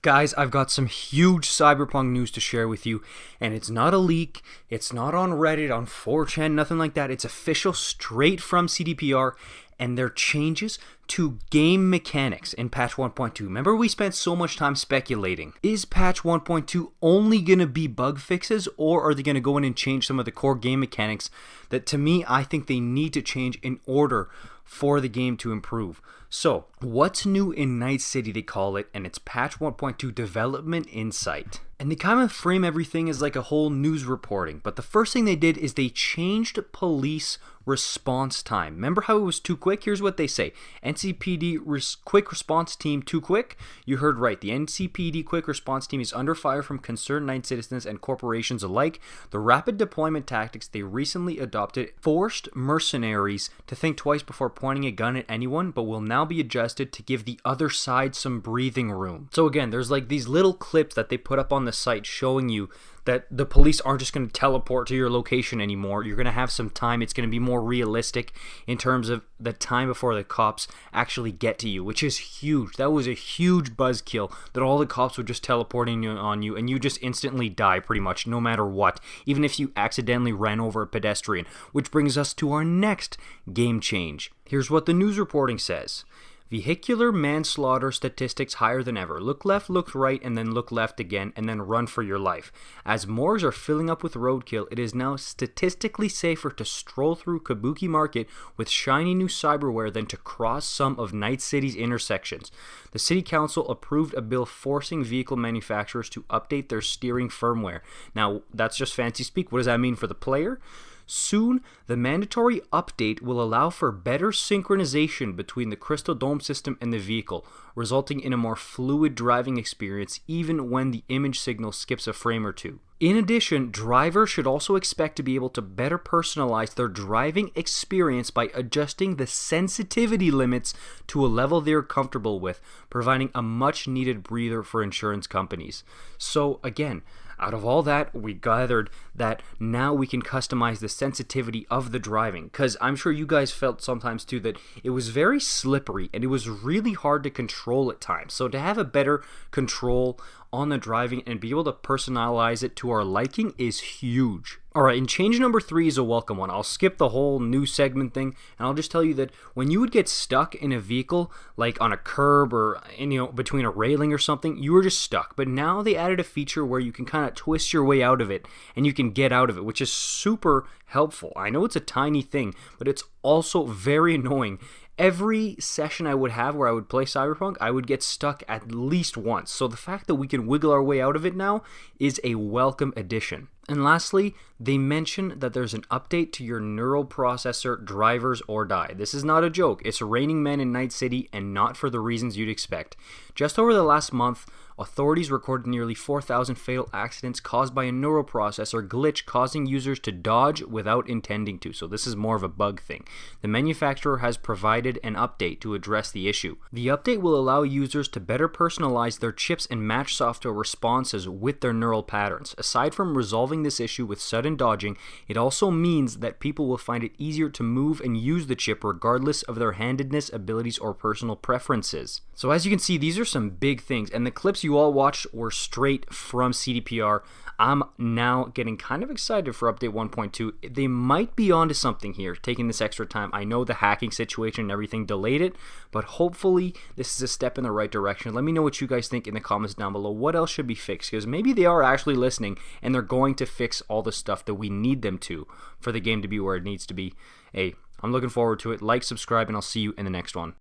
Guys, I've got some huge Cyberpunk news to share with you, and it's not a leak, it's not on Reddit, on 4chan, nothing like that. It's official, straight from cdpr, and their changes to game mechanics in patch 1.2. Remember, we spent so much time speculating. Is patch 1.2 only going to be bug fixes, or are they going to go in and change some of the core game mechanics that, to me, I think they need to change in order for the game to improve? So, what's new in Night City, they call it, and it's patch 1.2 development insight. And they kind of frame everything as like a whole news reporting, but the first thing they did is they changed police response time. Remember how it was too quick? Here's what they say. NCPD quick response team too quick? You heard right. The NCPD quick response team is under fire from concerned night citizens and corporations alike. The rapid deployment tactics they recently adopted forced mercenaries to think twice before pointing a gun at anyone, but will now be adjusted to give the other side some breathing room. So again, there's like these little clips that they put up on the site showing you that the police aren't just going to teleport to your location anymore. You're going to have some time. It's going to be more realistic in terms of the time before the cops actually get to you, which is huge. That was a huge buzzkill, that all the cops were just teleporting on you and you just instantly die pretty much no matter what, even if you accidentally ran over a pedestrian. Which brings us to our next game change. Here's what the news reporting says. Vehicular manslaughter statistics higher than ever. Look left, look right, and then look left again, and then run for your life. As morgues are filling up with roadkill, it is now statistically safer to stroll through Kabuki Market with shiny new cyberware than to cross some of Night City's intersections. The City Council approved a bill forcing vehicle manufacturers to update their steering firmware. Now, that's just fancy speak. What does that mean for the player? Soon, the mandatory update will allow for better synchronization between the Crystal Dome system and the vehicle, resulting in a more fluid driving experience even when the image signal skips a frame or two. In addition, drivers should also expect to be able to better personalize their driving experience by adjusting the sensitivity limits to a level they're comfortable with, providing a much needed breather for insurance companies. So again, out of all that, we gathered that now we can customize the sensitivity of the driving, because I'm sure you guys felt sometimes too that it was very slippery and it was really hard to control at times. So to have a better control on the driving and be able to personalize it to our liking is huge. Alright, and change number 3 is a welcome one. I'll skip the whole new segment thing, and I'll just tell you that when you would get stuck in a vehicle, like on a curb or between a railing or something, you were just stuck. But now they added a feature where you can kind of twist your way out of it, and you can get out of it, which is super helpful. I know it's a tiny thing, but it's also very annoying. Every session I would have where I would play Cyberpunk, I would get stuck at least once. So the fact that we can wiggle our way out of it now is a welcome addition. And lastly, they mention that there's an update to your neural processor, drivers or die. This is not a joke. It's raining men in Night City, and not for the reasons you'd expect. Just over the last month, authorities recorded nearly 4,000 fatal accidents caused by a neural processor glitch causing users to dodge without intending to. So this is more of a bug thing. The manufacturer has provided an update to address the issue. The update will allow users to better personalize their chips and match software responses with their neural patterns. Aside from resolving this issue with sudden dodging, it also means that people will find it easier to move and use the chip regardless of their handedness, abilities, or personal preferences. So as you can see, these are some big things, and the clips you all watched were straight from cdpr. I'm now getting kind of excited for update 1.2. They might be onto something here, taking this extra time. I know the hacking situation and everything delayed it, but hopefully this is a step in the right direction. Let me know what you guys think in the comments down below. What else should be fixed? Because maybe they are actually listening and they're going to fix all the stuff that we need them to for the game to be where it needs to be. Hey, I'm looking forward to it. Like, subscribe, and I'll see you in the next one.